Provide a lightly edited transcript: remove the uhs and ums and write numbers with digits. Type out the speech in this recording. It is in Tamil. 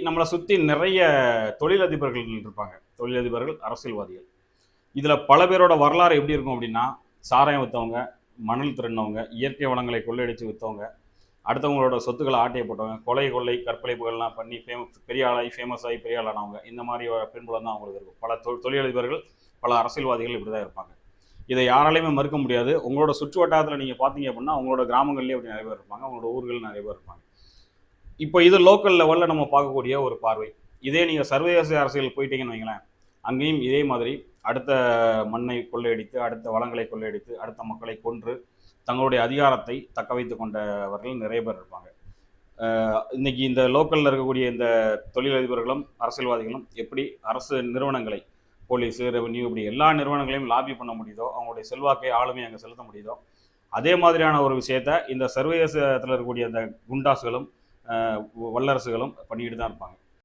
நம்மளை சுற்றி நிறைய தொழிலதிபர்கள் இருப்பாங்க. தொழிலதிபர்கள், அரசியல்வாதிகள். இதில் பல பேரோட வரலாறு எப்படி இருக்கும் அப்படின்னா, சாராயம் விற்றவங்க, மணல் திருடினவங்க, இயற்கை வளங்களை கொள்ளையடித்து விற்றவங்க, அடுத்தவங்களோட சொத்துக்களை ஆட்டைய போட்டவங்க, கொலை கொள்ளை கற்பழிப்புகள்லாம் பண்ணி பெரிய ஆளாகி ஃபேமஸ் ஆகி பெரிய ஆளானவங்க, இந்த மாதிரி பின்புலம் தான் அவங்களுக்கு இருக்கும். பல தொழிலதிபர்கள், பல அரசியல்வாதிகள் இப்படி தான் இருப்பாங்க. இதை யாராலையுமே மறுக்க முடியாது. உங்களோட சுற்று வட்டாரத்தில் நீங்கள் பார்த்தீங்க அப்படின்னா, உங்களோட கிராமங்கள்லேயே அப்படி நிறைய பேர் இருப்பாங்க, உங்களோட ஊர்கள் நிறைய பேர் இருப்பாங்க. இப்போ இது லோக்கல் லெவலில் நம்ம பார்க்கக்கூடிய ஒரு பார்வை. இதே நீங்கள் சர்வதேச அரசியல் போயிட்டீங்கன்னு வைங்களேன், அங்கேயும் இதே மாதிரி அடுத்த மண்ணை கொள்ளையடித்து, அடுத்த வளங்களை கொள்ளையடித்து, அடுத்த மக்களை கொன்று தங்களுடைய அதிகாரத்தை தக்க வைத்து கொண்டவர்கள் நிறைய பேர் இருப்பாங்க. இன்னைக்கு இந்த லோக்கலில் இருக்கக்கூடிய இந்த தொழிலதிபர்களும் அரசியல்வாதிகளும் எப்படி அரசு நிறுவனங்களை, போலீஸு, ரெவென்யூ, இப்படி எல்லா நிறுவனங்களையும் லாபி பண்ண முடியுதோ, அவங்களுடைய செல்வாக்கை ஆளுமை அங்கே செலுத்த முடியுதோ, அதே மாதிரியான ஒரு விஷயத்த இந்த சர்வதேசத்தில் இருக்கக்கூடிய அந்த குண்டாசுகளும் வல்லரசுகளும் பண்ணிக்கிட்டு தான் இருப்பாங்க.